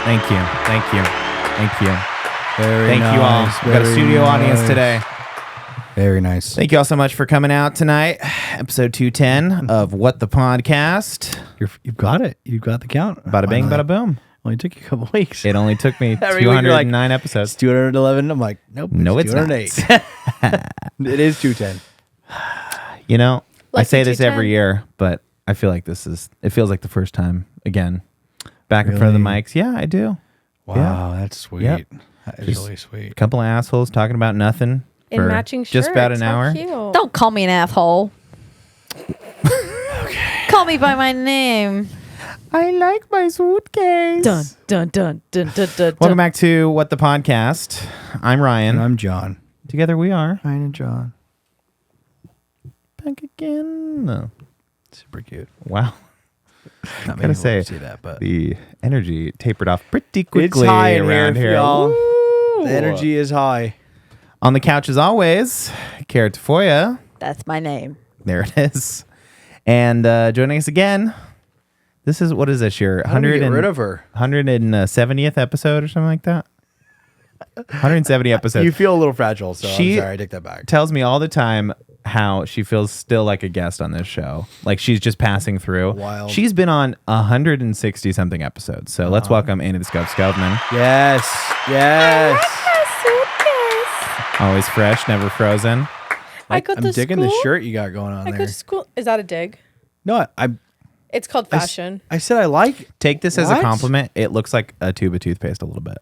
Thank you. Thank you. Thank you. Thank you all. We've got a studio audience today. Very nice. Thank you all so much for coming out tonight. Episode 210 of What the Podcast. You've got it. You've got the count. Bada bing, bada boom. Only took you a couple weeks. It only took me Every week you're 209 like, episodes. It's 211. I'm like, nope. No, it's not. 208. It is 210. You know, I say this 210. every year, but I feel like it feels like the first time again. Back in front of the mics. Yeah, I do. Wow, that's sweet. Yep. That is Just really sweet. A couple of assholes talking about nothing In for matching shirts. just about an How hour. cute. Don't call me an asshole. Okay. Call me by my name. I like my suitcase. Dun dun dun dun dun dun. Welcome back to What the Podcast. I'm Ryan. And I'm John. Together we are Ryan and John. back again. No. Super cute. Wow. Not Gotta many say, people see that, but the energy tapered off pretty quickly it's high in around here. y'all. Woo! The energy is high. On the couch as always, Kara Tafoya. That's my name. There it is. And joining us again, this is, what is this, your How do we get rid of her? 170th episode or something like that? 170 episodes. You feel a little fragile, so She- I'm sorry. I take that back. Tells me all the time how she feels still like a guest on this show. Like she's just passing through. Wild. She's been on 160 something episodes. So let's welcome Annie the Scope Scopeman. Yes. Yes. Always fresh, never frozen. I go I'm to digging school. the shirt you got going on I there. go to school. Is that a dig? No, I It's called fashion. I said I like. Take this as a What? compliment. It looks like a tube of toothpaste a little bit.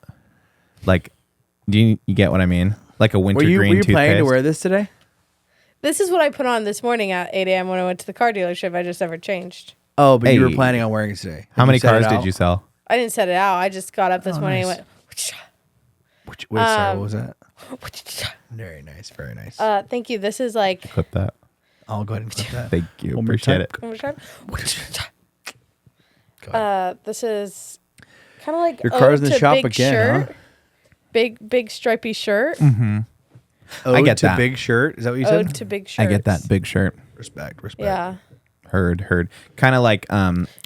Like, do you get what I mean? Like a Were winter you green toothpaste. planning to wear this today? This is what I put on this morning at 8 a.m. when I went to the car dealership. I just never changed. Oh, but you were Hey. planning on wearing it today. How Have many you set it cars did out? you sell? I didn't set it out. I just got up this morning nice. and Wait, sorry, what was that? went. Very nice, very nice. Thank you. This is like. Clip that. I'll go ahead and clip that. Thank you. One more Appreciate time. it. One more time. Go ahead. This is kind of like Your car's in the ode to shop big again, shirt. huh? Big stripy shirt. Ode get to that. big shirt. Is that what you said? Ode to big shirts. I get that big shirt. Respect. Yeah. Heard. Kind of like,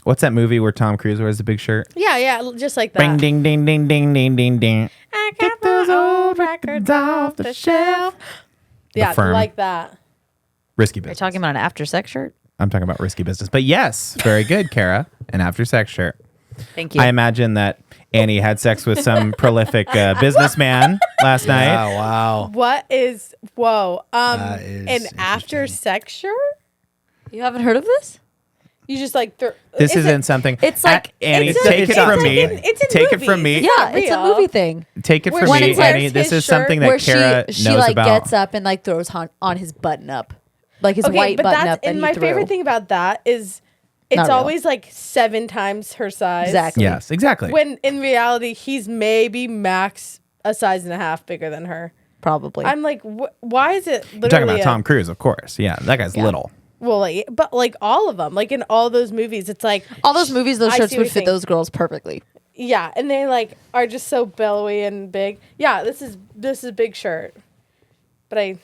what's that movie where Tom Cruise wears the big shirt? Yeah. Just like that. Bing, ding, ding, ding, ding, ding, ding, ding. I got those old records off the shelf. Yeah, Firm. like that. Risky Are you business. talking about an after sex shirt? I'm talking about risky business. But yes, very good, Kara. An after sex shirt. Thank you. I imagine that Annie had sex with some prolific businessman last night. Yeah, wow. What is whoa? That is An after interesting. sex shirt? You haven't heard of this? You just like This is isn't something. It's like- Annie, It's take it's it from like me. it's in Take it from movies. me. Yeah, it's a real. movie thing. Take it Where from she me, wears Annie. his This is shirt something Where that Kara she knows like about. gets up and like throws on his button up, like his white but button that's up that and he my threw. favorite thing about that is it's Not real. always like 7 times her size. Exactly. Yes, exactly. When in reality he's maybe max a size and a half bigger than her. Probably. I'm like, why is it literally You're talking about Tom Cruise, of course. Yeah, that guy's little. Well, like, but like all of them, like in all those movies, it's like All those movies, those I shirts see what would you're fit saying. those girls perfectly. Yeah, and they like are just so billowy and big. Yeah, this is a big shirt. But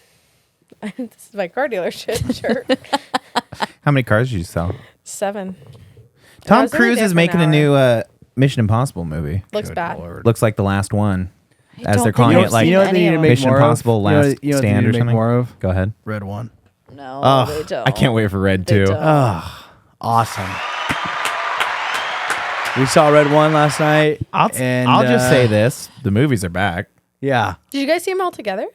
this is my car dealership shirt. How many cars did you sell? 7. Tom was only Cruise there is for an making a hour. new Mission Impossible movie. Looks Good bad. Lord. Looks like the last one, as don't they're think calling I've it, like seen you know what they need to make Mission more Impossible of? Last you know what they Stand need or to make something. more of? Go ahead. Red one. No, Oh, they don't. I can't wait for Red They 2. don't. Oh, awesome. We saw Red one last night. I'll just say this: the movies are back. Yeah. Did you guys see them all together?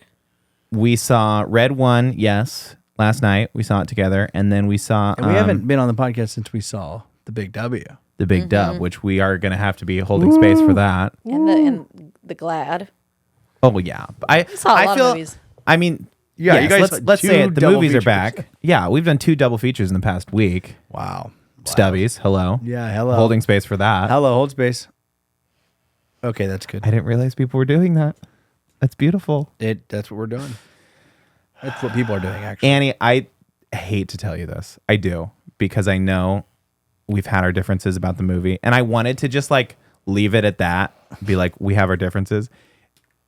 We saw Red 1, yes, last night. We saw it together, and then we saw And we haven't been on the podcast since we saw the Big W. the Big Dub, which we are going to have to be holding space for that. And the Glad. Oh yeah, I saw a lot of feel. movies. I mean, Yeah, yes, you guys saw let's say two it. The double movies are features. back. Yeah, we've done 2 double features in the past week. Wow. Stubbies, hello. Yeah, hello. Holding space for that. Hello, hold space. Okay, that's good. I didn't realize people were doing that. That's beautiful. That's what we're doing. That's what people are doing, actually. Annie, I hate to tell you this. I do, because I know we've had our differences about the movie, and I wanted to just like leave it at that. Be like, we have our differences.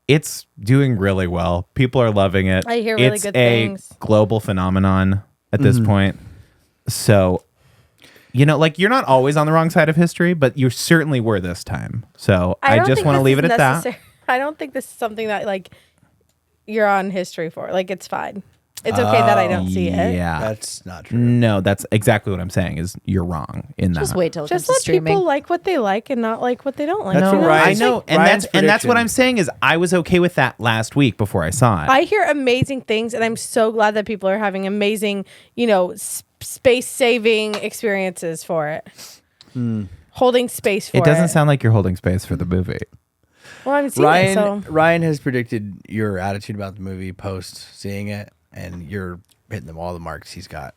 It's doing really well. People are loving it. I hear really it's good a things. global phenomenon at this point. So you know, like you're not always on the wrong side of history, but you certainly were this time. So I don't just think want to this leave is it at that. necessary. I don't think this is something that like you're on history for. Like it's fine. It's okay that I don't see it. Yeah. That's not true. No, that's exactly what I'm saying is you're wrong in that. Just wait till it Just comes to let streaming. people like what they like and not like what they don't like. That's you what know? Ryan- I It's know, like- and Ryan's that's what prediction. I'm saying is I was okay with that last week before I saw it. I hear amazing things, and I'm so glad that people are having amazing, you know, space saving experiences for it. Holding space for it. It doesn't sound like you're holding space for the movie. Well, I'm seeing it, so. Ryan has predicted your attitude about the movie post seeing it, and you're hitting them all the marks he's got.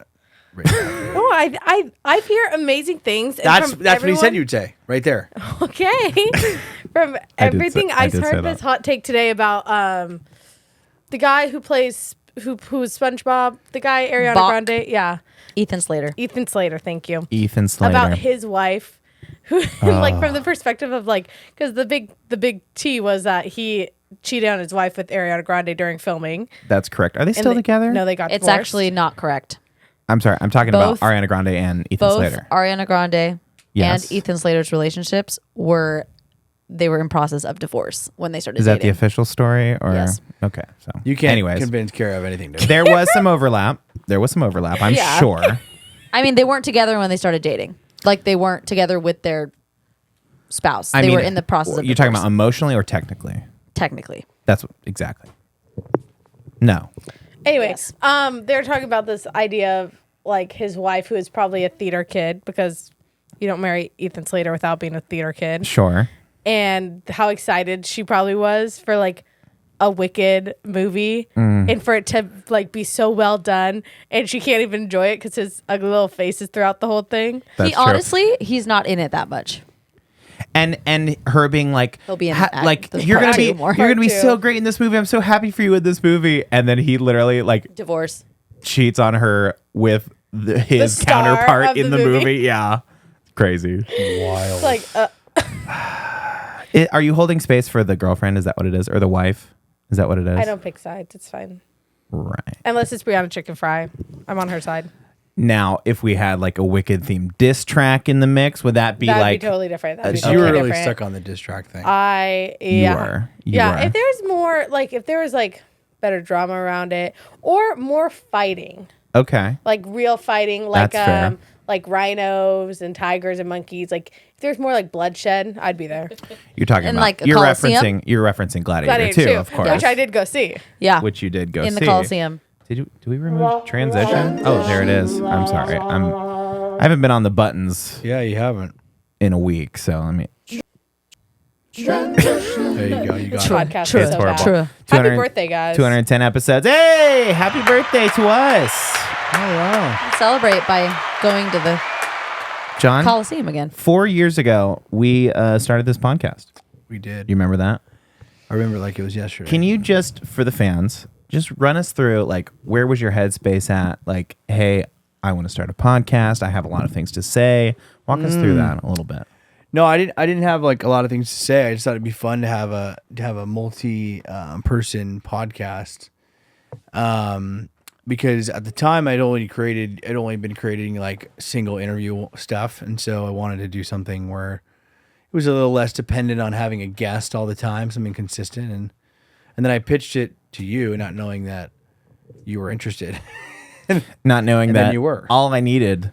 Written down. No, I hear amazing things. And That's from what he said everyone- you'd say right there. Okay. From everything I I did say heard that. this hot take today about the guy who's SpongeBob, the guy Ariana Bach. Grande, yeah, Ethan Slater. Ethan Slater, thank you. Ethan Slater. About his wife, who like from the perspective of like, because the big T was that he cheated on his wife with Ariana Grande during filming. That's correct. Are they And still they- together? No, they got It's divorced. actually not correct. I'm sorry. I'm talking Both- about Ariana Grande and Ethan Both Slater. Ariana Grande Yes. and Ethan Slater's relationships were in process of divorce when they started Is that the dating. official story? Or Yes. Okay. So You can't Anyways, convince Kara of anything. To there was some overlap. I'm Yeah. sure. I mean, they weren't together when they started dating. Like they weren't together with their spouse. I They mean, were in the process of You're talking divorce, about emotionally or technically? technically. That's what, exactly. No. Anyway, Yes. they were talking about this idea of like his wife, who is probably a theater kid, because you don't marry Ethan Slater without being a theater kid, Sure. and how excited she probably was for like a Wicked movie, and for it to like be so well done, and she can't even enjoy it because his ugly little face is throughout the whole thing. That's He true. honestly, he's not in it that much. And her being like, He'll be in like the you're part gonna be two more. you're gonna be Part so two. great in this movie. I'm so happy for you in this movie. And then he literally like Divorce. cheats on her with his star counterpart of in the the movie. movie. Yeah, crazy. Wild. It's like, Are you holding space for the girlfriend? Is that what it is, or the wife? Is that what it is? I don't pick sides. It's fine. Right. Unless it's Brianna Chicken Fry. I'm on her side. Now, if we had like a Wicked themed diss track in the mix, would that be That'd like be totally different. That'd be you were totally really different. stuck on the diss track thing. Yeah. were. You yeah. were. If there's more, like, if there was like better drama around it or more fighting, okay? like real fighting, like That's fair. like rhinos and tigers and monkeys, like if there's more like bloodshed, I'd be there. You're talking And, about like, a you're Coliseum? referencing Gladiator, Gladiator too, 2, of course. which I did go see. Yeah. Which you did go in see the Coliseum. Did we remove transition? Oh, there it is. I'm sorry. I haven't been on the buttons Yeah, you haven't. in a week, so let me. There you go. You got it. Podcast True. is so bad. True. Happy 200 birthday, guys. 210 episodes. Hey, happy birthday to us, Oh wow. Celebrate by going to the John. Coliseum again. 4 years ago, we started this podcast. We did. You remember that? I remember like it was yesterday. Can you just, for the fans, just run us through like where was your headspace at? Like, hey, I want to start a podcast. I have a lot of things to say. Walk us through that a little bit. No, I didn't have like a lot of things to say. I just thought it'd be fun to have a multi person podcast. Because at the time I'd only been creating like single interview stuff, and so I wanted to do something where it was a little less dependent on having a guest all the time, something consistent, and then I pitched it to you, not knowing that you were interested. Not knowing And then that you were. all I needed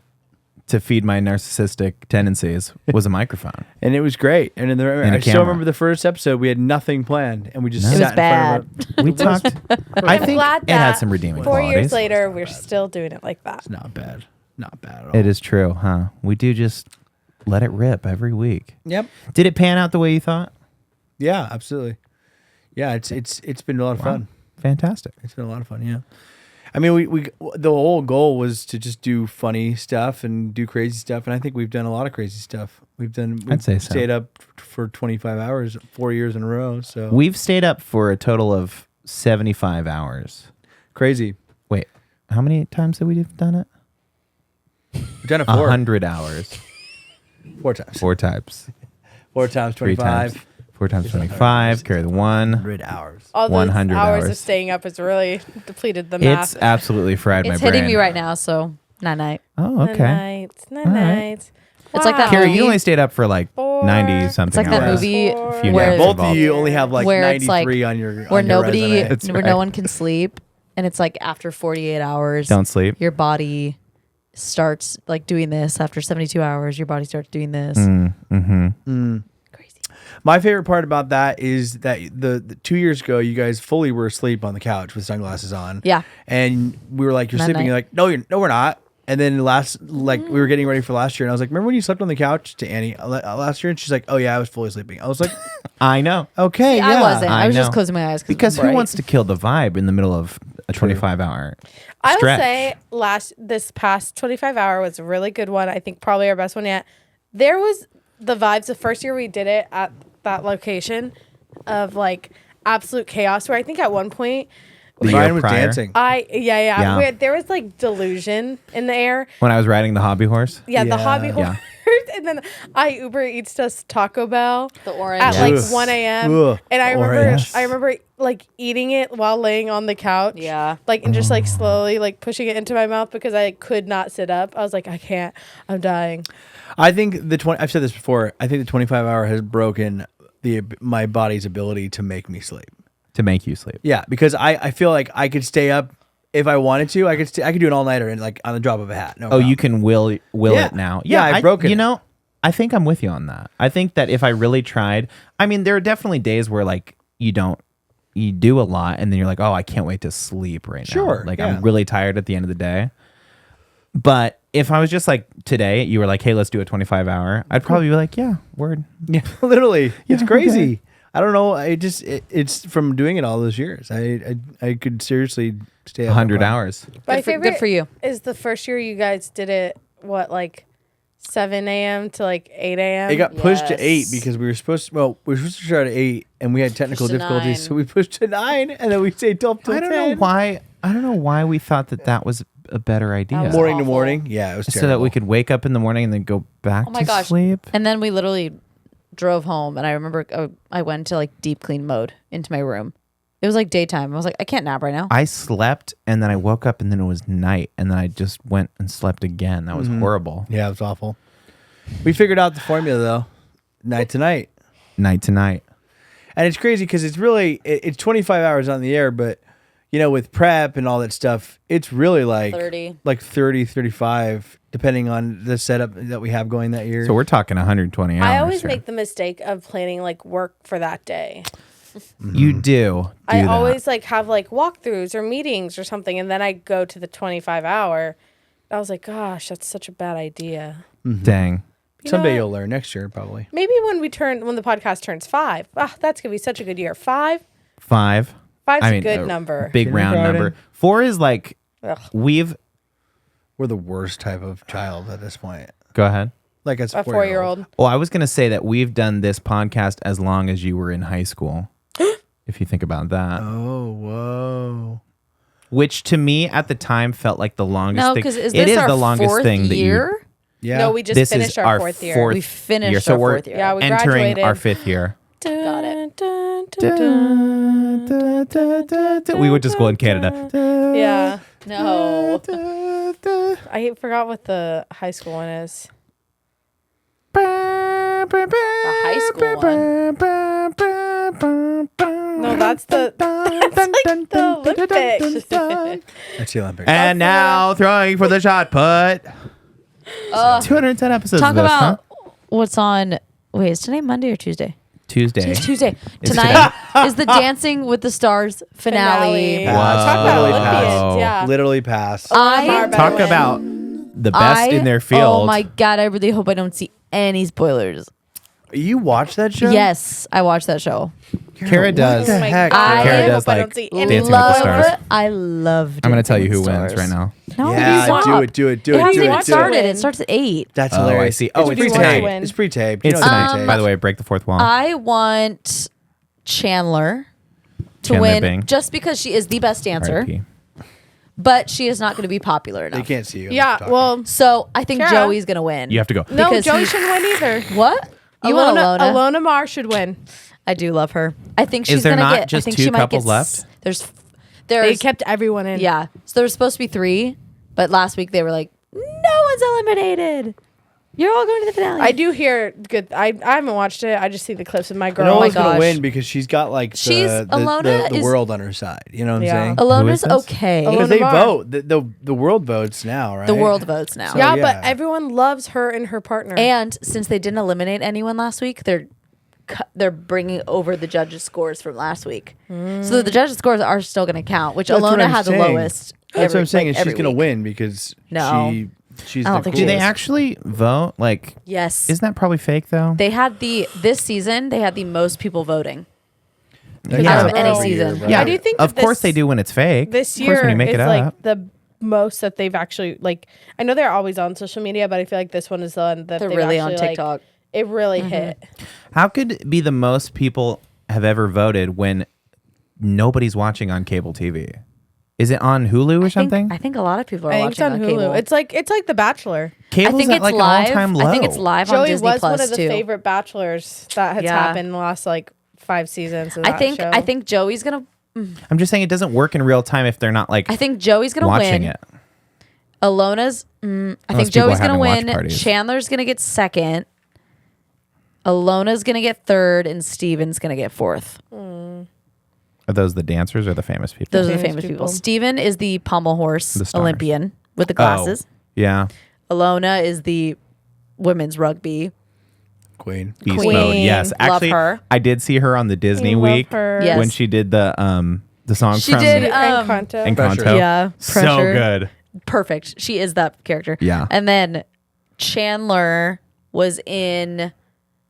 to feed my narcissistic tendencies was a microphone. And it was great. And a I still camera. remember the first episode. We had nothing planned, and we just No. It sat was in front of We talked. I I'm think glad it had that some redeeming 4 qualities. years later, we're still doing it like that. It's not bad. Not bad at all. It is true, huh? We do just let it rip every week. Yep. Did it pan out the way you thought? Yeah, absolutely. Yeah, it's been a lot of fun. Fantastic. It's been a lot of fun. Yeah. I mean, we the whole goal was to just do funny stuff and do crazy stuff, and I think we've done a lot of crazy stuff. We've say so. stayed up for 25 hours, 4 years in a row. So We've stayed up for a total of 75 hours. crazy. Wait, how many times have we done it? We've done it 100 hours. 4 times. 4 times. 4 times 3 25. times. 4 times 25. Carry the 1. 100 hours. All those 100 hours hours. of staying up has really depleted the math. It's absolutely fried my It's brain. hitting me right now, so Night. Oh, okay. Nights. right. Nights. It's like that Carrie, movie. you only stayed up for like 90 something It's like that hours. movie Few where naps Both involved. of you only have like Where it's 93 like- on your where on your nobody, resume. That's where right. no one can sleep, and it's like after 48 hours, Don't sleep. your body starts like doing this. After 72 hours, your body starts doing this. Crazy. My favorite part about that is that the 2 years ago, you guys fully were asleep on the couch with sunglasses on. Yeah. And we were like, "You're sleeping." Midnight. You're like, "No, we're not." And then we were getting ready for last year, and I was like, "Remember when you slept on the couch?" To Annie last year, and she's like, "Oh yeah, I was fully sleeping." I was like, I know. "Okay, yeah." I wasn't. I was just know. closing my eyes Because who bright. wants to kill the vibe in the middle of a 25-hour I will stretch? say this past 25 hour was a really good one. I think probably our best one yet. There was the vibes the first year we did it at that location of like absolute chaos where I think at one point The year Brian was prior, dancing. Yeah. where there was like delusion in the air. when I was riding the hobby horse. Yeah, the Yeah. hobby Yeah. horse. And then I Uber Eats us Taco Bell The orange. at like Ugh. 1 a.m. Ugh. And I remember Orange. I remember like eating it while laying on the couch. Yeah. Like and just like slowly like pushing it into my mouth because I could not sit up. I was like, I can't. I'm dying. I think I've said this before. I think the 25-hour has broken my body's ability to make me sleep. To make you sleep. Yeah, because I feel like I could stay up if I wanted to. I could do an all nighter and like on the drop of a hat. No Oh, problem. you can will Yeah. it now. Yeah, I've broken You it. know, I think I'm with you on that. I think that if I really tried, I mean, there are definitely days where like you do a lot and then you're like, oh, I can't wait to sleep right now. Sure, Like yeah. I'm really tired at the end of the day. But if I was just like today, you were like, hey, let's do a 25-hour, I'd probably be like, yeah, word. Yeah, literally, it's Yeah, crazy. okay. I don't know. It's from doing it all those years. I could seriously stay up 100 all night. hours. My Good favorite for you. is the first year you guys did it, what, like 7 a.m. to like 8 a.m.? It got pushed to 8 Yes. because we were supposed to start at 8 and we had technical Pushed to difficulties, 9. so we pushed to 9 and then we stayed till I don't 10. know why. I don't know why we thought that was a better idea. was Morning to awful. morning. Yeah, it was So terrible. that we could wake up in the morning and then go back Oh my to gosh. sleep. And then we literally drove home, and I remember I went to like deep clean mode into my room. It was like daytime. I was like, I can't nap right now. I slept and then I woke up and then it was night and then I just went and slept again. That was horrible. Yeah, it was awful. We figured out the formula though, night to night. Night to night. And it's crazy because it's really it's 25 hours on the air, but you know, with prep and all that stuff, it's really like 30. like 30, 35, depending on the setup that we have going that year. So we're talking 120 hours. I always here. make the mistake of planning like work for that day. You do. I that. always like have like walkthroughs or meetings or something, and then I go to the 25 hour. I was like, gosh, that's such a bad idea. Dang. You know Someday what? you'll learn next year, probably. Maybe when the podcast turns 5. That's gonna be such a good year. 5. 5. 5's a good number. Big round Kindergarten. number. 4 is like Ugh. we've. We're the worst type of child at this point. Go ahead. Like as A 4-year-old. Well, I was gonna say that we've done this podcast as long as you were in high school. If you think about that, Oh, whoa. which to me at the time felt like the longest. No, thing. because is It this our the longest fourth thing that you. year? Yeah. No, we just This finished is our 4th year. fourth We finished year, so our we're 4th year. Yeah, we entering graduated. our 5th year. Got it. We went to school in Canada. Yeah. No. I forgot what the high school one is. The high school one. No, that's the like the Olympics. That's the Olympics. And now throwing for the shot put. 210 episodes Talk of this, huh? about what's on. Wait, is today Monday or Tuesday? Tuesday. It's Tuesday. It's Tonight is the Dancing with the Stars finale. Wow. Talk about Whoa. Olympians. Yeah. Literally pass. I Talk about the best in their field. Oh my god! I really hope I don't see any spoilers. You watch that show? Yes, I watched that show. Kara does. the Oh my heck? God. Kara I does hope I like don't see Dancing any with the Stars. I love. I'm going to tell you Dancing who with wins Stars. right now. No, Yeah, stop. do it, do it, do It it, hasn't do even it, do started. it. It starts at 8. That's Oh, I hilarious. see. Oh, It's it's pre-taped. pre-taped. win. It's pre-taped. It's You know tonight. pre-taped. By the way, break the fourth wall. I want Chandler to Chandler win Bing. just because she is the best dancer, R.I.P. but she is not going to be popular They enough. can't see you. Yeah. Talking. Well, So I think Kara. Joey's going to win. You have to go. no, because Joey he- shouldn't win either. What? You want Alona? Alona Mar should win. I do love her. I think Is she's there going to not get. just I think two she might couples get left? There's They kept everyone in. yeah. So there was supposed to be 3, but last week they were like, no, one's eliminated. You're all going to the finale. I do hear good. I haven't watched it. I just see the clips of my girl. No my one's gonna gosh. win because she's got like Alona the is- world on her side. You know what I'm Yeah. saying? Who Alona's is this? okay. Alona Because they Mar. vote. The world votes now, right? The world votes now. So- yeah, yeah. but everyone loves her and her partner. And since they didn't eliminate anyone last week, they're bringing over the judges' scores from last week. So the judges' scores are still going to count, which That's what Alona I'm had the saying. lowest. That's what I'm saying. like, Is she's every gonna week. win because No. she's I don't the think Do she they is. actually vote? Like, Yes. isn't that probably fake though? They had this season, they had the most people voting. Yeah. Out of any Every season. Yeah, I do think of that course this- they do when it's fake. this of course year when you make is it up. like the most that they've actually like. I know they're always on social media, but I feel like this one is the one that They're they've really on actually, like, TikTok. it really hit. How could it be the most people have ever voted when nobody's watching on cable TV? Is it on Hulu or something? I think a lot of people are I think it's watching on on Hulu. cable. It's like The Bachelor. Cable's I think at it's like live. an all-time low. I think it's live on Joey Disney was Plus one of the too. favorite bachelors that has Yeah. happened in the last like 5 seasons. Of that show. I think Joey's gonna. I'm just saying it doesn't work in real time if they're not like I think Joey's gonna watching win. it. Alona's. I Unless think people Joey's are gonna having watch win. parties. Chandler's gonna get second. Alona's gonna get third, and Steven's gonna get fourth. Are those the dancers or the famous people? Those are the Famous famous people. people. Steven is the pommel horse The stars. Olympian with the glasses. Oh, yeah. Alona is the women's rugby. Queen. Beast Queen. mode. Yes. Love Actually, her. I did see her on the Disney I love week her. Yes. when she did the song She from did, Encanto. Encanto. Yeah, So Pressure. good. Perfect. She is that character. Yeah. And then Chandler was in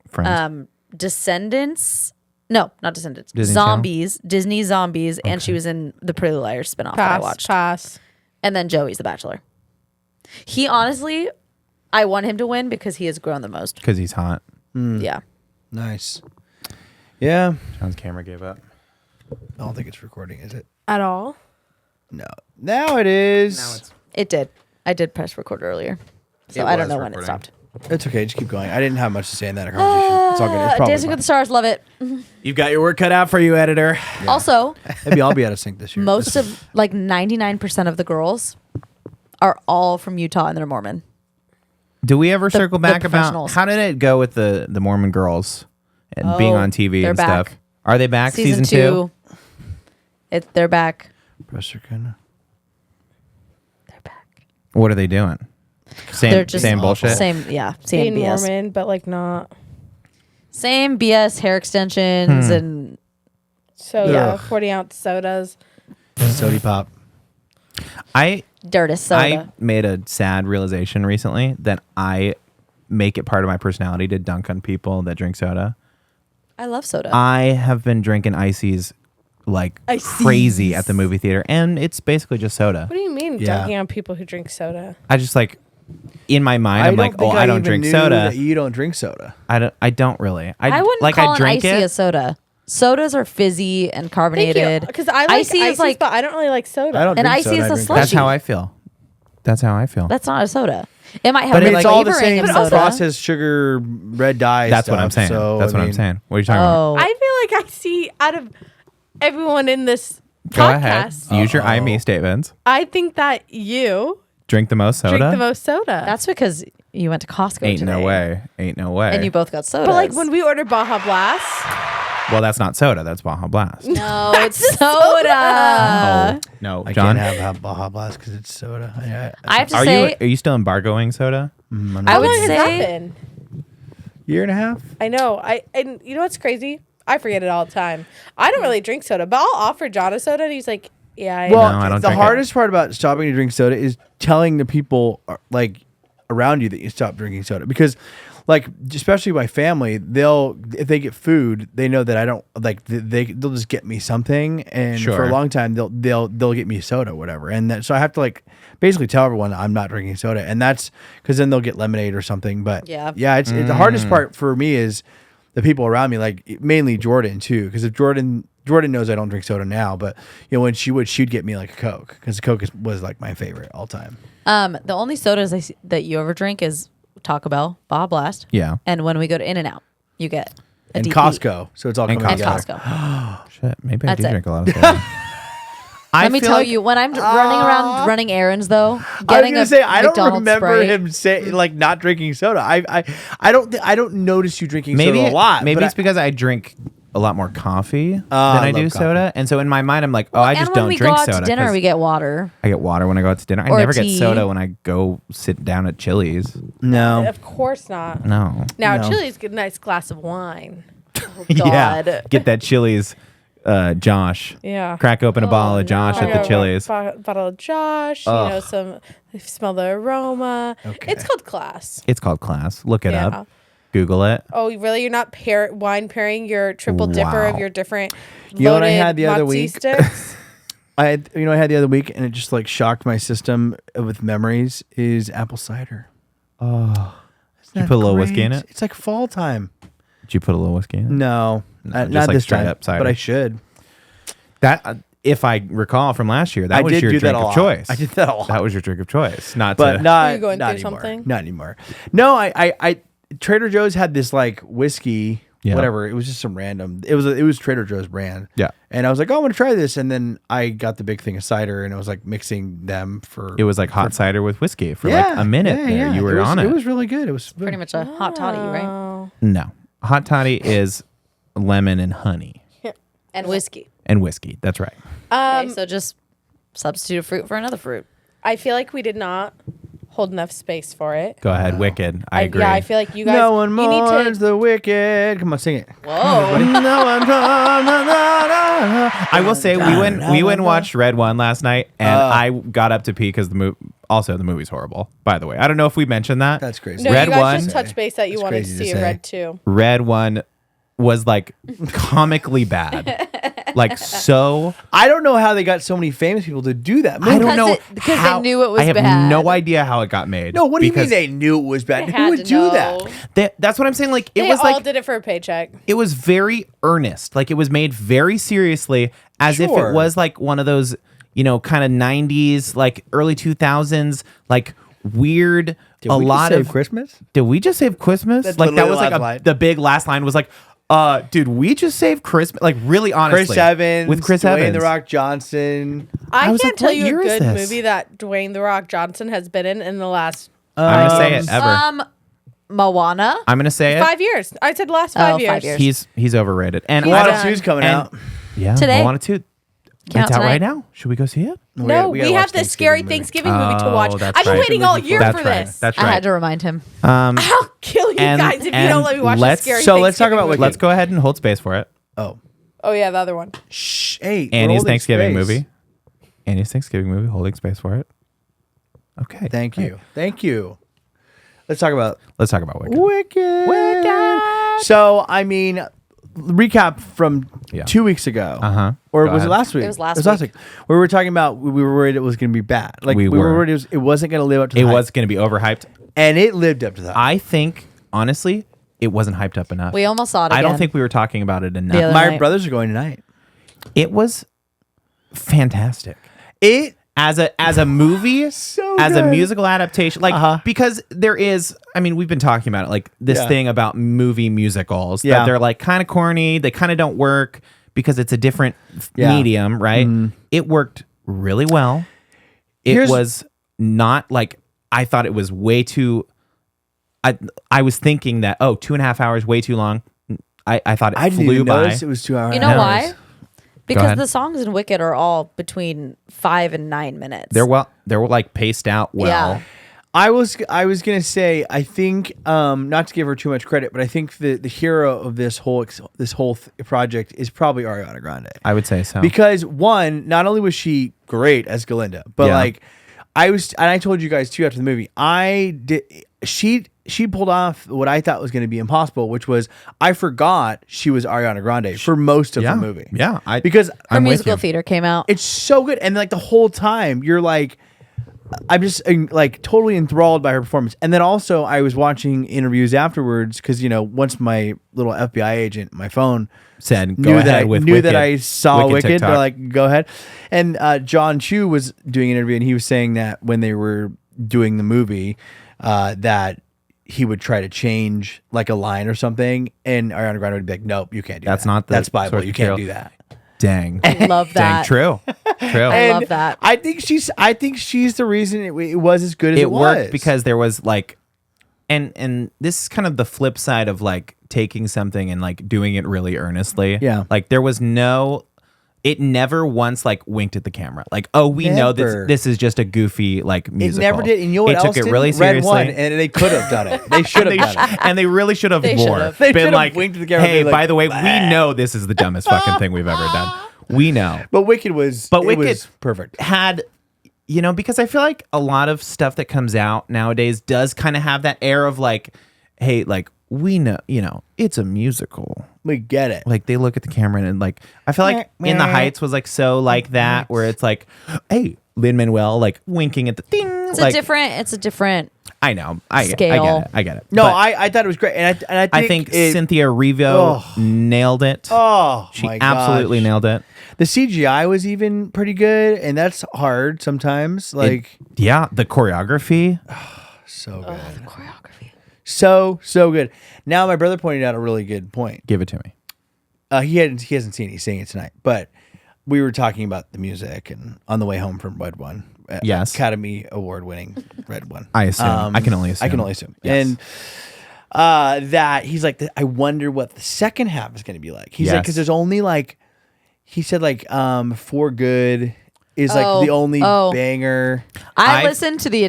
Friends. Descendants. No, not Descendants. Disney Channel? Zombies. Disney Zombies. And she was in the Pretty Liars spinoff that I watched. Pass. And then Joey's The Bachelor. He honestly, I want him to win because he has grown the most. Because he's hot. Yeah. Nice. Yeah. John's camera gave up. I don't think it's recording, is it? At all. No. Now it is. It did. I did press record earlier. So It I don't was know when it recording. stopped. It's okay. Just keep going. I didn't have much to say in that conversation. It's all good. It's probably Dancing with fine. the Stars, love it. You've got your work cut out for you, editor. Also, Maybe I'll be out of sync this year. most of like 99% of the girls are all from Utah and they're Mormon. Do we ever circle the back about professionals. how did it go with the Mormon girls and being Oh, on TV they're and back. stuff? Are they back? Season Season 2? They're back. Pressure kinda. They're back. What are they doing? They're just Same bullshit. Same Being BS. Mormon, but like not. Same BS hair extensions and So yeah, Ugh. 40-ounce sodas. Sody pop. I dirty soda. made a sad realization recently that I make it part of my personality to dunk on people that drink soda. I love soda. I have been drinking ices like Ices. crazy at the movie theater, and it's basically just soda. What do you mean Yeah. dunking on people who drink soda? I just like in my mind, I'm like, oh, I don't drink soda. That you don't drink soda. I don't really. I wouldn't like call I an drink icy it. a soda. Sodas are fizzy and Thank carbonated. you. Because I like icy is ices, like but I don't really like soda. I don't An drink icy soda. is I a drink slushy. That's how I feel. That's how I feel. That's not a soda. It might have But a it's It's all the flavoring same of soda. processed sugar, red dye. That's what stuff, I'm saying. So, That's I what I'm mean, saying. What are you talking about? Oh, I feel like I see out of everyone in this Go ahead. podcast, Use your I me statements. I think that you Drink the most soda. drink the most soda. that's because you went to Costco Ain't today. no way. Ain't no way. And you both got sodas. but like when we order Baja Blast, well, that's not soda. That's Baja Blast. no, it's soda. Oh no, I John. can't have Baja Blast because it's soda. I have to Are say, you still embargoing soda? I how would long has that say been? year and a half. I know. And you know what's crazy? I forget it all the time. I don't really drink soda, but I'll offer John a soda, and he's like, "Yeah, I Well, No, I don't the drink it. hardest part about stopping to drink soda is telling the people like around you that you stop drinking soda because, like, especially my family, if they get food, they know that I don't like they'll just get me something, and for Sure. a long time they'll get me soda, or whatever, and so I have to like basically tell everyone I'm not drinking soda, and that's because then they'll get lemonade or something. But Yeah. it's the hardest part for me is the people around me, like mainly Jordan too, because if Jordan knows I don't drink soda now, but you know when she'd get me like a Coke because Coke was like my favorite all time. the only sodas that you ever drink is Taco Bell, Baja Blast, Yeah. and when we go to In-N-Out, you get a And DP. Costco, so it's all And coming and together. Costco. Shit. Maybe I That's do it. drink a lot of soda. Let me feel tell like- you, when I'm running around running errands, though, I was getting gonna a say I don't McDonald's remember Sprite, him say like not drinking soda. I don't notice you drinking maybe soda a lot. Maybe but it's because I drink a lot more coffee than I I do love soda, and so in my mind, I'm like, oh, I just and when don't we drink go out soda. to dinner, 'cause we get water. I get water when I go out to dinner. I Or never get tea. soda when I go sit down at Chili's. no. Of course not. No. Now, No. Chili's get a nice glass of wine. Yeah. God. Get that Chili's, Josh. Yeah. Crack open a bottle of Josh I at the got a Chili's. Bottle of Josh. You know, smell the aroma. Okay. It's called class. It's called Class. Look it Yeah. up. Google it. Oh, really? You're not wine pairing your triple dipper of Wow. your different You know what I loaded had the other mozzie week? sticks? I had the other week, and it just like shocked my system with memories. Is apple cider. Oh, You put a little whiskey in it? It's like fall time. Did you put a little whiskey in it? No, just not like this straight time. up cider. But I should. That, if I recall from last year, that I was did your do that drink a of lot. choice. I did that a lot. That was your drink of choice. Not But to, not, Were you going not through anymore. something? Not anymore. No, I Trader Joe's had this like whiskey, Yeah. whatever. It was just some random. It was Trader Joe's brand. Yeah. And I was like, oh, I want to try this, and then I got the big thing of cider, and I was like mixing them for. it was like hot cider with whiskey for like a minute there. You were on it. It was really good. It was Pretty much a hot toddy, right? Oh. No. Hot toddy is lemon and honey And whiskey. and whiskey. That's right. Okay, so just substitute a fruit for another fruit. I feel like we did not hold enough space for it. Go ahead. Wicked. I agree. Yeah, I feel like you guys. No one you need mourns to. the wicked. Come on, sing it. Whoa. No one I will say we went and watched Red One last night, and I got up to pee because the movie's horrible. By the way, I don't know if we mentioned that. That's crazy. No, Red you guys One. just touched base that you That's wanted to crazy to see say. a Red 2. Red One was like comically bad, like so. I don't know how they got so many famous people to do that. I don't Because know because they how. knew it was I have bad. no idea how it got made. No, what do you mean because they knew it was bad? They Who had would to do know. that? that's what I'm saying. Like it They was all like did it for a paycheck. it was very earnest. Like it was made very seriously, as if Sure. it was like one of those, kind of 90s, like early 2000s, like weird. Did we just save Christmas? Did we just save Christmas? That's Like that literally was the like last line. the big last line was like, did we just save Christmas? Like really honestly. Chris Evans with Chris Dwayne Evans. The Rock Johnson. I was can't like, tell what you year a is good this? movie that Dwayne The Rock Johnson has been in the last I'm gonna say it ever. Moana. I'm gonna say it. 5 years. I said last 5 years. 5 years. He's overrated. And Moana done. 2's coming and- out. yeah, Today. Moana 2. Came It's out out right tonight. now. Should we go see it? No, We we, gotta have watch this scary Thanksgiving movie to watch. that's I've been right. waiting all year That's for right. this. That's I right. had to remind him. I'll kill you and- guys if you and don't let me watch the let's- scary So let's talk Thanksgiving about movie. Wicked. Let's go ahead and hold space for it. Oh. Oh yeah, the other one. Shh. Hey. we're Annie's holding Thanksgiving space. movie. Annie's Thanksgiving movie. Holding space for it. Okay. Thank you. Thank you. Let's talk about Let's talk about Wicked. Wicked. So, I mean, recap from Yeah. 2 weeks ago. Uh-huh. Or Go was it ahead. last week? It was last week. We were talking about we were worried it was going to be bad. Like We we were were. worried it wasn't going to live up to the It hype. was going to be overhyped. And it lived up to that. I think, honestly, it wasn't hyped up enough. We almost saw it I don't again. think we were talking about it The enough. other My night. brothers are going tonight. It was fantastic. It As a movie, So as a good. musical adaptation, like because there is, I mean, we've been talking about it, like this Yeah. thing about movie musicals Yeah. that they're like kind of corny, they kind of don't work because it's a different Yeah. medium, right? It worked really well. It Here's- was not like I thought it was way too. I was thinking that 2.5 hours way too long. I thought it I didn't flew even by. notice it was 2 hours. You know why? Because ahead. the songs in Wicked are all between 5 and 9 minutes. They were like paced out well. Yeah. I was gonna say I think not to give her too much credit, but I think the hero of this whole project is probably Ariana Grande. I would say so. Because one, not only was she great as Galinda, but Yeah. like I told you guys too after the movie, she pulled off what I thought was going to be impossible, which was I forgot she was Ariana Grande for most of yeah, the movie. yeah, because Her I'm with musical you. theater came out. it's so good, and like the whole time you're like, I'm just like totally enthralled by her performance. And then also I was watching interviews afterwards because once my little FBI agent, my phone said knew go that ahead I with knew Wicked, that I saw Wicked. TikTok. They're like, go ahead. And John Chu was doing an interview, and he was saying that when they were doing the movie, that he would try to change like a line or something, and Ariana Grande would be like, "Nope, you can't do that. That's not the That's Bible. source You can't material." do that." Dang. I love Dang, that. true. True. I love that. I think she's the reason it was as good as it was. Worked because there was like, and this is kind of the flip side of like taking something and like doing it really earnestly. Yeah. Like there was it never once like winked at the camera. Like, oh, we know Never. this is just a goofy like It musical. never did. And you know what it else took it didn't? really Red seriously. One, and they could have done it. They should have done it. And they really should have They more should've. They been should've like, winked at the camera and hey, been like, by the way, we know this is the dumbest fucking thing we've ever done. We know. But Wicked was perfect. Had, because I feel like a lot of stuff that comes out nowadays does kind of have that air of like, hey, like we know, it's a musical. We get it. Like they look at the camera and like, I feel like In the Heights was like so like that, where it's like, hey, Lin-Manuel like winking at the ding. It's like, a different. I know. I Scale. get it. No, But I thought it was great, and I think Cynthia Erivo nailed it. Oh, she my absolutely gosh. nailed it. The CGI was even pretty good, and that's hard sometimes. Like The choreography. so good, The choreography. so good. Now my brother pointed out a really good point. Give it to me. He hasn't seen it. He's seeing it tonight, but we were talking about the music and on the way home from Red One. Yes. Academy Award winning Red One. I assume. I can only assume. Yes. And that he's like, I wonder what the second half is going to be like. He's like, because there's only like, he said like, For Good is like the only banger. We listened to the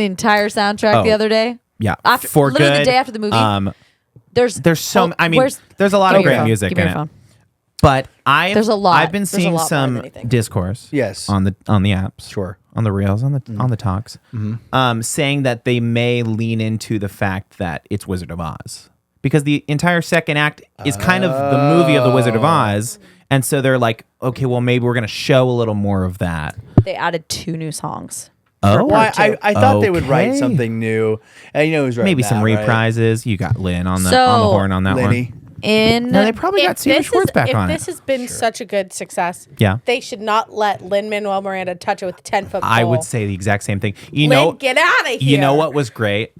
entire soundtrack the other day. Yeah. Literally the day after the movie. There's so. I mean, there's a lot of great music in it. But There's a lot. I've been There's a seeing lot more some than anything. discourse. Yes. On the apps. Sure. On the reels, on the talks, saying that they may lean into the fact that it's Wizard of Oz, because the entire second act is kind of the movie of the Wizard of Oz, and so they're like, okay, well maybe we're gonna show a little more of that. They added 2 new songs. Oh, Well, I thought they would write Okay. something new. And who's right maybe now, some right? reprises. You got Lynn on the So, horn on that Lenny. one. No, they probably got Steven Schwartz back on If this it. has been such a good success, Yeah. they should not let Lin-Manuel Miranda touch it with a 10-foot pole. I would say the exact same thing. Lin, get out of here. You know what was great?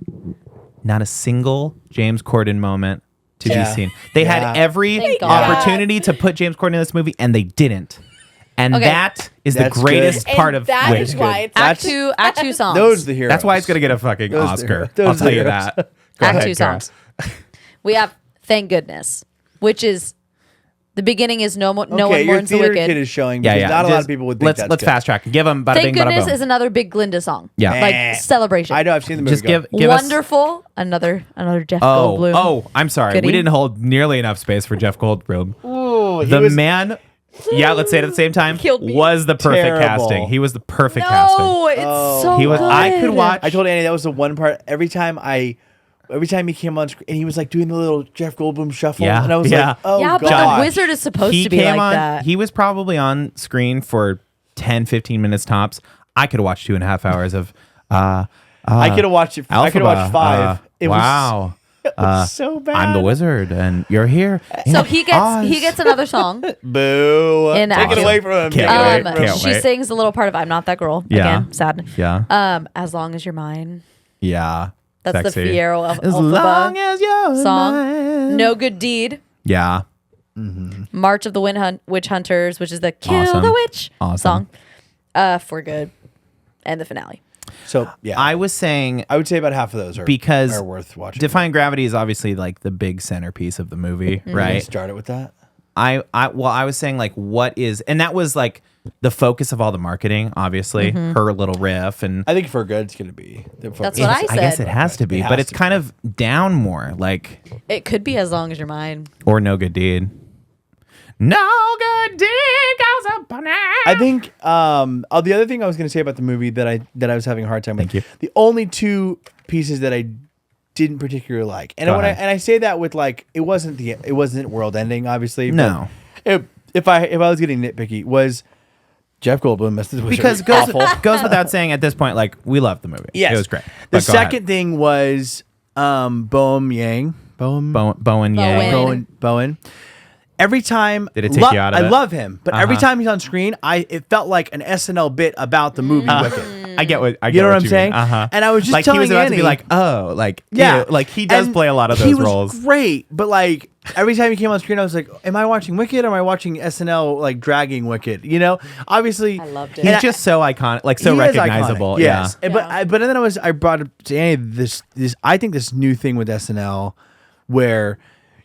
Not a single James Corden moment to be seen. They had every Thank God. opportunity to put James Corden in this movie, and they didn't. And Okay. that is That's the greatest And part of that Wicked. is why it's Act 2 songs. Those are the heroes. That's why it's going to get a fucking Those are the Oscar. heroes. Those I'll are the tell you heroes. that. Go Act ahead, 2 Kara. songs. We have Thank Goodness, which is the beginning is no one your mourns the theater wicked. kid is showing Yeah, because yeah. not a lot Just- of people would think let's that's let's good. fast track and give them bada Thank bing, bada Goodness boom. is another big Glinda song. Yeah. Like celebration. I know. I've seen the movie. Just give us. Wonderful. Another Jeff Goldblum. Oh, I'm sorry. Goodie. We didn't hold nearly enough space for Jeff Goldblum. Ooh, he The was- man, yeah, let's say it at the same time, Killed me. was the perfect Terrible. casting. He was the perfect casting. No, it's so He was. good. I could watch. I told Annie that was the one part. Every time he came on screen and he was like doing the little Jeff Goldblum shuffle, Yeah, and I was yeah. like, oh yeah, but gosh. the wizard is supposed He to be came like on. that. He was probably on screen for 10, 15 minutes tops. I could watch 2.5 hours of. I could have watched it. I could have watched 5. It wow. was so bad. I'm the wizard, and you're here. So in he Oz. gets another song. Boo. In Take Act it Two. away from him. Take it Can't away wait. from him. Can't She wait. sings the little part of "I'm Not That Girl." Yeah. Again, sad. Yeah. As long as you're mine. Yeah. That's Sexy. the Fiyero As long Elphaba as you're song. mine. No Good Deed. Yeah. March of the Witch Hunters, which is the Kill Awesome. the Witch Awesome. song. For Good, and the finale. So yeah, I was saying I would say about half of those are because are worth watching. Defying Gravity is obviously like the big centerpiece of the movie, right? Start it with that. I was saying like what is, and that was like the focus of all the marketing, obviously, her little riff, and I think For Good's gonna be. That's what I I guess said. it has to be, It has but it's to kind of down more, like, It could be As Long as You're Mine. or No Good Deed. No good deed goes up on I think the other thing I was going to say about the movie that I was having a hard time with. Thank you. The only 2 pieces that I didn't particularly like, and Go when ahead. I say that with like it wasn't world ending, obviously. but No. If I was getting nitpicky, was Jeff Goldblum as the wizard. because goes without saying at this point, like, we love the movie. Yes, It was great. The But go ahead. second thing was Bowen Yang. Bowen Yang. Bowen. Every time Did it take you out of I it? love him, but every Uh-huh. time he's on screen, it felt like an SNL bit about the movie Wicked. I get what You know what I'm mean. saying? Uh-huh. And I was just like telling he was about to be Annie- like, oh, like Yeah, like he does And play a lot of he those was roles. Great, but like every time he came on screen, I was like, am I watching Wicked or am I watching SNL like dragging Wicked? You know, obviously I loved it. He's just so iconic, like so he is recognizable. iconic, yes. Yeah. But then I brought up to Annie this I think this new thing with SNL where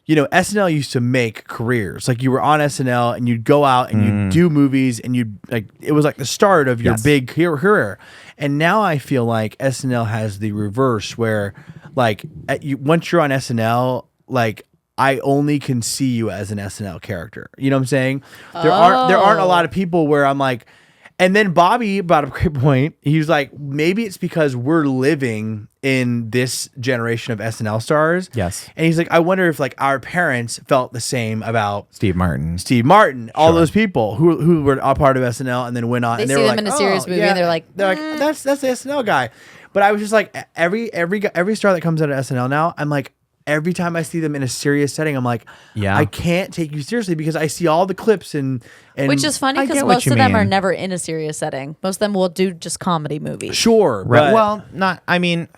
you know SNL used to make careers. Like you were on SNL and you'd go out and you'd do movies and you'd like it was like the start of your big career. And now I feel like SNL has the reverse where like once you're on SNL, like I only can see you as an SNL character. You know what I'm saying? There aren't a lot of people where I'm like, and then Bobby brought up a great point. He was like, maybe it's because we're living in this generation of SNL stars. Yes. And he's like, I wonder if like our parents felt the same about Steve Martin. all those people who were a part of SNL and then went on. They and see were them like, in a serious movie and they're like, that's the SNL guy. But I was just like, every star that comes out of SNL now, I'm like, every time I see them in a serious setting, I'm like, Yeah. I can't take you seriously because I see all the clips and which is funny I because get what most you of them are mean. never in a serious setting. Most of them will do just comedy movies. sure, Right. but Well, not. I mean,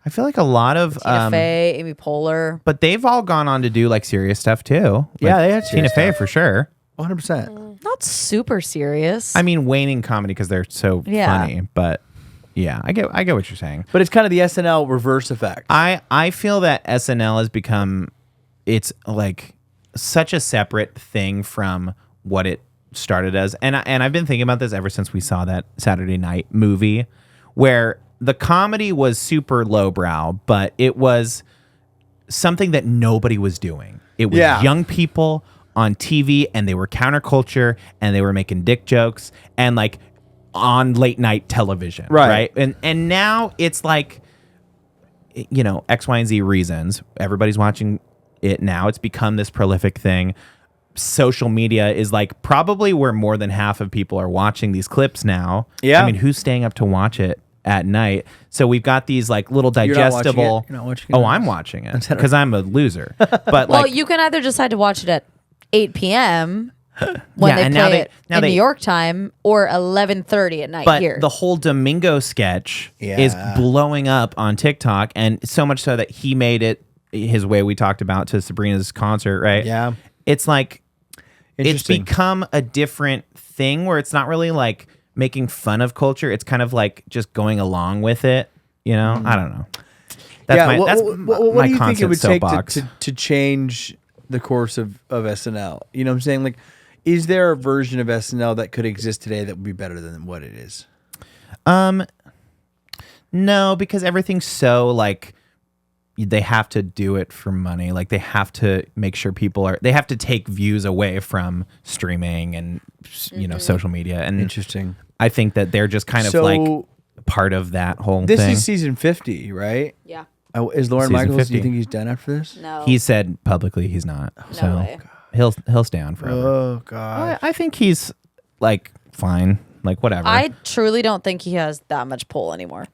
I feel like a lot of Tina Fey, Amy Poehler. but they've all gone on to do like serious stuff too. Like, Yeah, they had Tina serious Fey stuff. for sure. 100%. Not super serious. I mean, waning comedy because they're so Yeah. funny. But yeah, I get what you're saying. But it's kind of the SNL reverse effect. I feel that SNL has become it's like such a separate thing from what it started as. And I've been thinking about this ever since we saw that Saturday Night movie where the comedy was super lowbrow, but it was something that nobody was doing. It was young people on TV and they were counterculture and they were making dick jokes and like on late night television. Right. And now it's like, you know, X, Y, and Z reasons. Everybody's watching it now. It's become this prolific thing. Social media is like probably where more than half of people are watching these clips now. Yeah. I mean, who's staying up to watch it at night? So we've got these like little You're not watching it? digestible. You're not watching it? Oh, I'm watching it because I'm a loser. But well, like, you can either decide to watch it at 8 p.m. when Yeah, they and play now it in they- New York time or 11:30 at night but here. the whole Domingo sketch is Yeah. blowing up on TikTok, and so much so that he made it his way. We talked about to Sabrina's concert, right? Yeah. It's like it's Interesting. become a different thing where it's not really like making fun of culture. It's kind of like just going along with it. You know, I don't know. That's my what, that's what, my what do you think it constant would take soapbox. to change the course of SNL? You know what I'm saying? Like, is there a version of SNL that could exist today that would be better than what it is? No, because everything's so like they have to do it for money. Like they have to make sure they have to take views away from streaming and you know social media. And Interesting. I think that they're just kind of So- like part of that whole This thing. is season 50, right? yeah. Is Lauren Season Michaels? Do you 50. think he's done after this? No. He said publicly he's not. So way. he'll stay on forever. Oh God. I think he's like fine. Like whatever. I truly don't think he has that much pull anymore.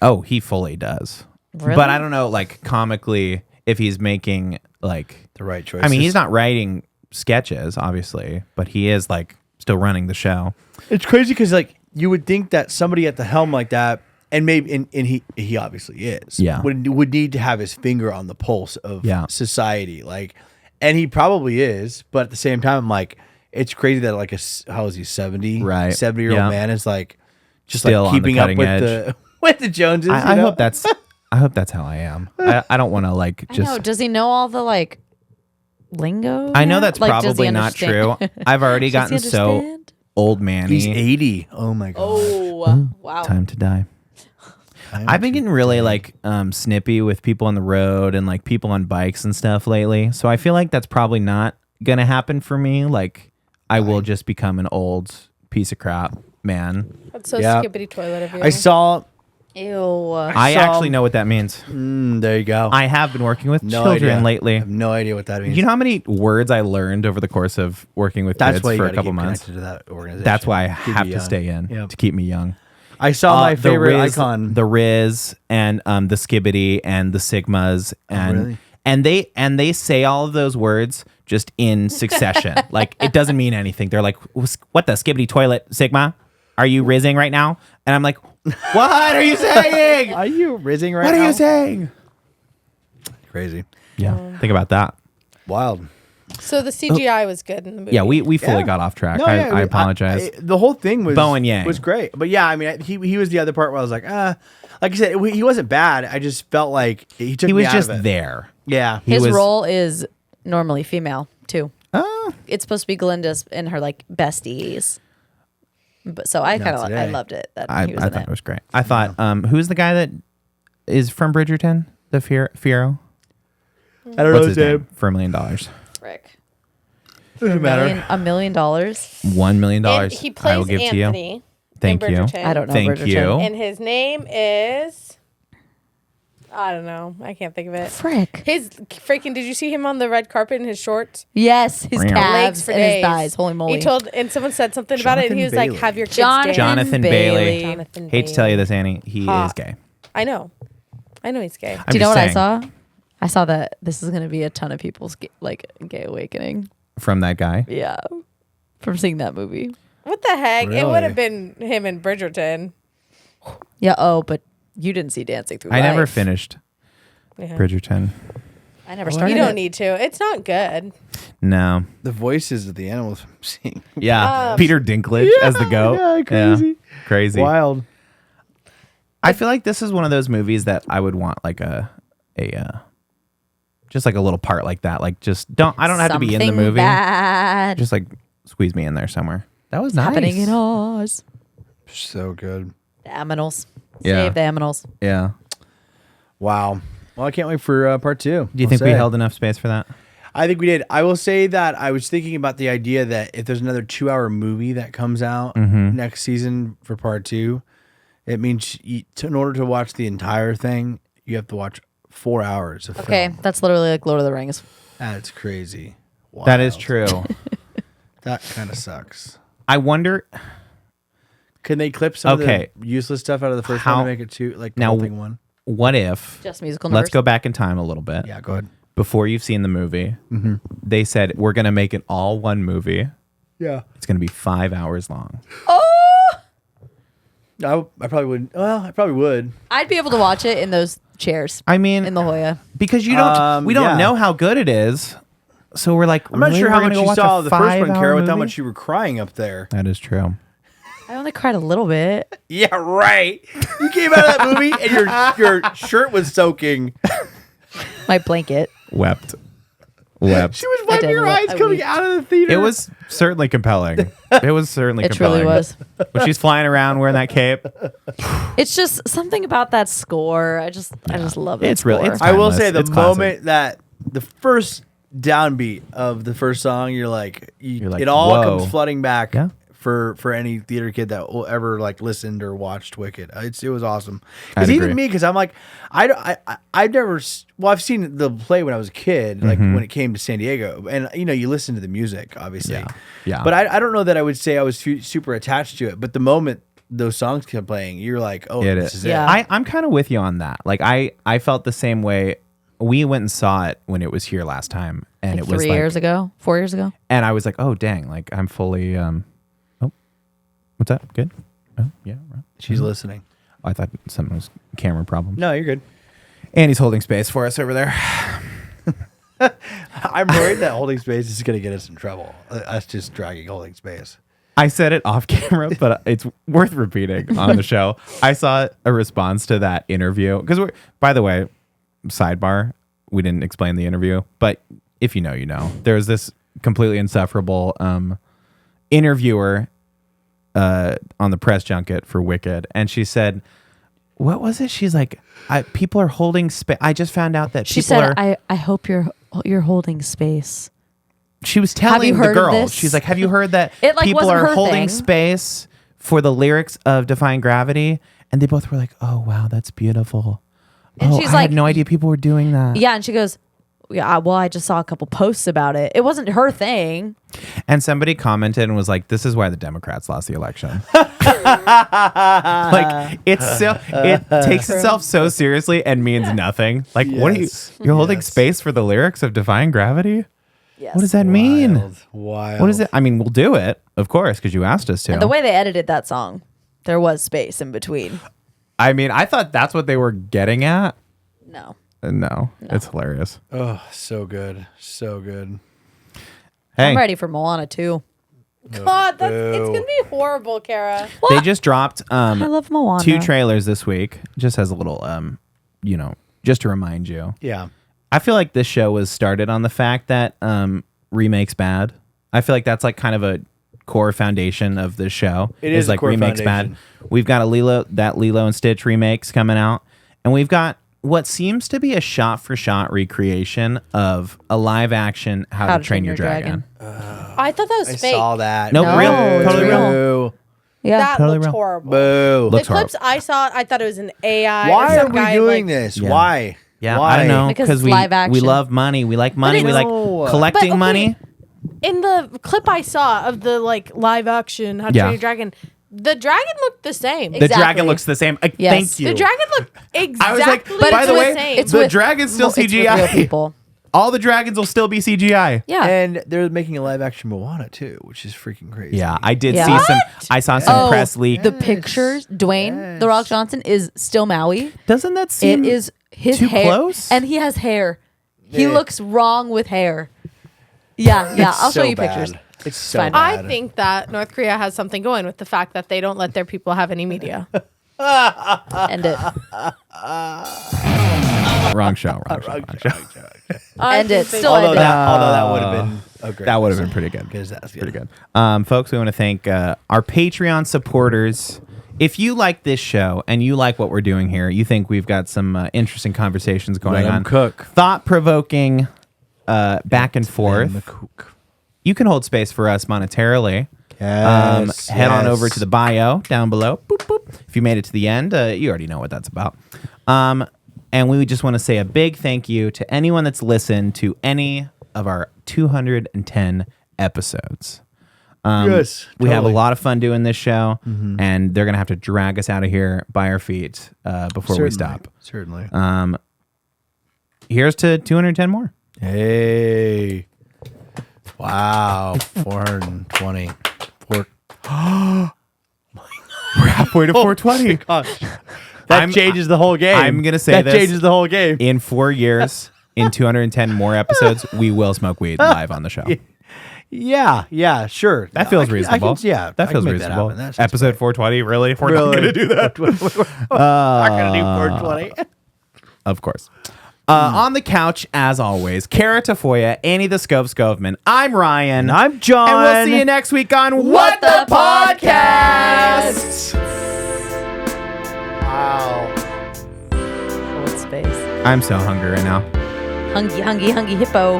Oh, he fully does. Really? But I don't know, like comically, if he's making like The right choice. I mean, he's not writing sketches, obviously, but he is like still running the show. It's crazy because like you would think that somebody at the helm like that, and maybe and he obviously is. Yeah. Would need to have his finger on the pulse of Yeah. society, like, and he probably is. But at the same time, I'm like, it's crazy that like how is he 70? Right. 70-year-old Yeah. man is like just Still like on the keeping up cutting with edge. the with the Joneses. I you know? hope that's I hope that's how I am. I don't want to like I just know. Does he know all the like lingo? I know now? that's Like, does he probably not true. understand? I've already Does he gotten so understand? old manny. He's 80. Oh my God. Oh wow. Time to die. I've been getting really like snippy with people on the road and like people on bikes and stuff lately. So I feel like that's probably not gonna happen for me. Like I will just become an old piece of crap man. That's so Yeah. skippity toilet of you. I saw. Ew. I saw- actually know what that means. There you go. I have been working with no children idea. I lately. have no idea what that means. You know how many words I learned over the course of working with that's kids why you for a gotta couple keep months? connected to that organization. That's why I Keep you have to young. stay in Yep. to keep me young. I saw my The favorite Riz- icon. the Riz and the Skibbity and the Sigmas and really? and they say all of those words just in succession. Like it doesn't mean anything. They're like, "What the Skibbity toilet Sigma? Are you rizzing right now?" And I'm like, "What are you saying? Are you rizzing right What now? are you saying?" Crazy. Yeah. Think about that. Wild. So the CGI was good in the movie. Yeah, we fully Yeah. got off track. No, I yeah, apologize. the whole thing was Bo and Yang. was great, but yeah, I mean, he was the other part where I was like, like I said, he wasn't bad. I just felt like he took He me was out just of it. there. Yeah, He His was- role is normally female too. Oh. It's supposed to be Glinda's in her like besties. But so I kind of I today. loved it that I he was thought in it it. was great. I thought, who's the guy that is from Bridgerton? The Fiero? I don't know What's his his name. name? For $1 million. Frick. Doesn't matter. $1 million? $1 million. And he plays I will give Anthony. to you. Thank in you. Bridgerton. I don't know. Thank Bridgerton. you. And his name is, I don't know. I can't think of it. Frick. His freaking, did you see him on the red carpet in his shorts? Yes, his Legs calves for and days. his thighs. Holy moly. He told, and someone said something about it, and he was Jonathan like, Bailey. have your kids Jonathan dance. Jonathan Bailey. Bailey. Jonathan Hate to tell you Bailey. this, Annie. He is gay. I know he's gay. I'm Do you know just what saying, I saw? I saw that this is going to be a ton of people's gay awakening. From that guy. Yeah. From seeing that movie. What the heck? It Really? would have been him in Bridgerton. Yeah. Oh, but you didn't see Dancing Through I Life. never finished Yeah. Bridgerton. I never You started. don't it. need to. It's not good. No. The voices of the animals I'm seeing. Yeah. Peter Dinklage as the goat. yeah, crazy. Crazy. Wild. I feel like this is one of those movies that I would want like a just like a little part like that. Like just I don't have to be in the Something movie. Bad Just like squeeze me in there somewhere. That was nice. happening in Oz. So good. The aminals. Yeah. Save the aminals. Yeah. Wow. Well, I can't wait for part 2. Do you think we held enough space for that? I think we did. I will say that I was thinking about the idea that if there's another 2-hour movie that comes out next season for part 2, it means in order to watch the entire thing, you have to watch 4 hours of Okay, film. that's literally like Lord of the Rings. That's crazy. That is Wild. true. That kind of sucks. I wonder Can they clip some Okay. of the useless stuff out of the first How- one to make it two, like the now whole thing one? what if Just musical let's numbers. go back in time a little bit. Yeah, go ahead. Before you've seen the movie, they said we're gonna make it all one movie. Yeah. It's gonna be 5 hours long. I probably wouldn't. Well, I probably would. I'd be able to watch it in those chairs I mean, in La Jolla. because we don't yeah. know how good it is, so we're like, I'm not really? sure We're how gonna much go you watch saw a the first one, 5-hour Kara, with how movie? much you were crying up there. That is true. I only cried a little bit. Yeah, right. You came out of that movie and your shirt was soaking. My blanket. Wept. She was wiping did her look- eyes I coming weeped. out of the theater. It was certainly compelling. It was certainly It compelling. truly was. When she's flying around wearing that cape, It's just something about that score. I just love it. It's really- it's I will timeless. say the It's classic. moment that the first downbeat of the first song, you're like, like, it all whoa. comes flooding back. Yeah. For any theater kid that will ever like listened or watched Wicked, it was awesome. I'd Because even agree. me, because I'm like, I've never I've seen the play when I was a kid, like when it came to San Diego, and you listen to the music, obviously. Yeah. But I don't know that I would say I was super attached to it. But the moment those songs kept playing, you're like, oh, it this is. is Yeah. it. I'm kind of with you on that. Like I felt the same way. We went and saw it when it was here last time, and Like it was 3 like, years ago, 4 years ago. and I was like, oh dang, like I'm fully. Oh, what's that? Good. Oh yeah. Right. She's listening. I thought something was camera problem. No, you're good. Andy's holding space for us over there. I'm worried that holding space is going to get us in trouble. Us just dragging holding space. I said it off camera, but it's worth repeating on the show. I saw a response to that interview because by the way, sidebar, we didn't explain the interview, but if you know, you know. There's this completely insufferable interviewer on the press junket for Wicked, and she said, "What was it?" She's like, "People are holding space." I just found out that She people said, are. "I hope you're holding space." She was telling you the heard of girl, this? she's like, "Have you heard that It, like, people wasn't are her holding thing. space for the lyrics of Defying Gravity?" And they both were like, "Oh wow, that's beautiful." And Oh, she's I like- had no idea people were doing that. Yeah, and she goes, "Yeah, well, I just saw a couple posts about it. It wasn't her thing." And somebody commented and was like, "This is why the Democrats lost the election." Like it takes itself so seriously and means nothing. Like, what are you? Yes. You're holding Yes. space for the lyrics of Defying Gravity? Yes. What does that mean? Wild. What is it? I mean, we'll do it, of course, because you asked us to. And the way they edited that song, there was space in between. I mean, I thought that's what they were getting at. No. No, it's hilarious. Oh, so good. So good. Hey, I'm ready for Moana too. God, it's gonna be horrible, Kara. they just dropped I love Moana. 2 trailers this week. Just as a little, just to remind you. Yeah. I feel like this show was started on the fact that remakes bad. I feel like that's like kind of a core foundation of this show. It is a like core remakes foundation. bad. We've got Lilo and Stitch remakes coming out, and we've got what seems to be a shot-for-shot recreation of a live-action How to Train Your Dragon. I thought that was I fake. saw that. Nope, No, real, it's totally real. Boo. Yeah. That Totally looked real. horrible. Boo. Looks The clips horrible. I saw, I thought it was an AI. Why or are some we guy, doing like, this? Yeah. Why? Yeah, Why? I don't know Because it's we live action. love money. We like money. We like No. collecting But, okay, money. In the clip I saw of the like live action How to Yeah. Train Your Dragon, the dragon looked the same. The Exactly. dragon looks the same. Yes. Thank you. The dragon looked exactly I was like, the by the way, same. It's the with- dragon's still It's with CGI. real people. All the dragons will still be CGI. Yeah. And they're making a live action Moana too, which is freaking crazy. Yeah, I did Yeah. see What? some. I saw some press leak. The pictures, Dwayne The Rock Johnson is still Maui. Doesn't that seem? It is his too hair, close? and he has hair. He Yeah. looks wrong with hair. Yeah, yeah. It's I'll show so you bad. pictures. It's so fine. bad. I think that North Korea has something going with the fact that they don't let their people have any media. End it. Wrong show. End it. Still Although end it. that would have been a great. That would have been pretty good. Because that's Pretty good. Folks, we want to thank our Patreon supporters. If you like this show and you like what we're doing here, you think we've got some interesting conversations going Let 'em on, cook. thought-provoking, back and The forth, kook. you can hold space for us monetarily. Yes, Head on yes. over to the bio down below. Boop, boop. If you made it to the end, you already know what that's about. And we just want to say a big thank you to anyone that's listened to any of our 210 episodes. Yes, We have a totally. lot of fun doing this show, and they're going to have to drag us out of here by our feet before we stop. Certainly. Here's to 210 more. Hey. Wow. 420. We're halfway to 420. That changes the whole game. I'm going to say that this. changes the whole game. In 4 years, in 210 more episodes, we will smoke weed live on the show. Yeah, sure. That feels I can- reasonable. yeah, that I feels can make reasonable. happen. That's Episode 420, really? We're really not going to do that. Not gonna do 420. Of course. On the couch, as always, Kara Tafoya, Annie the Scope Scoveman. I'm Ryan. And I'm John. And we'll see you next week on What the Podcast. Wow. Hold space. I'm so hungry right now. Hungry hippo.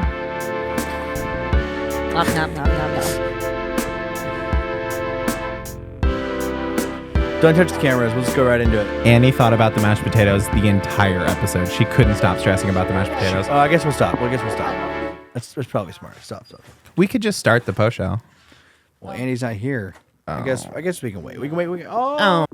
Nom, nom, nom, nom, nom. Don't touch the cameras. We'll just go right into it. Annie thought about the mashed potatoes the entire episode. She couldn't stop stressing about the mashed potatoes. I guess we'll stop. That's probably smart. Stop. We could just start the post show. Well, Andy's not here. I guess we can wait. We can wait. Oh.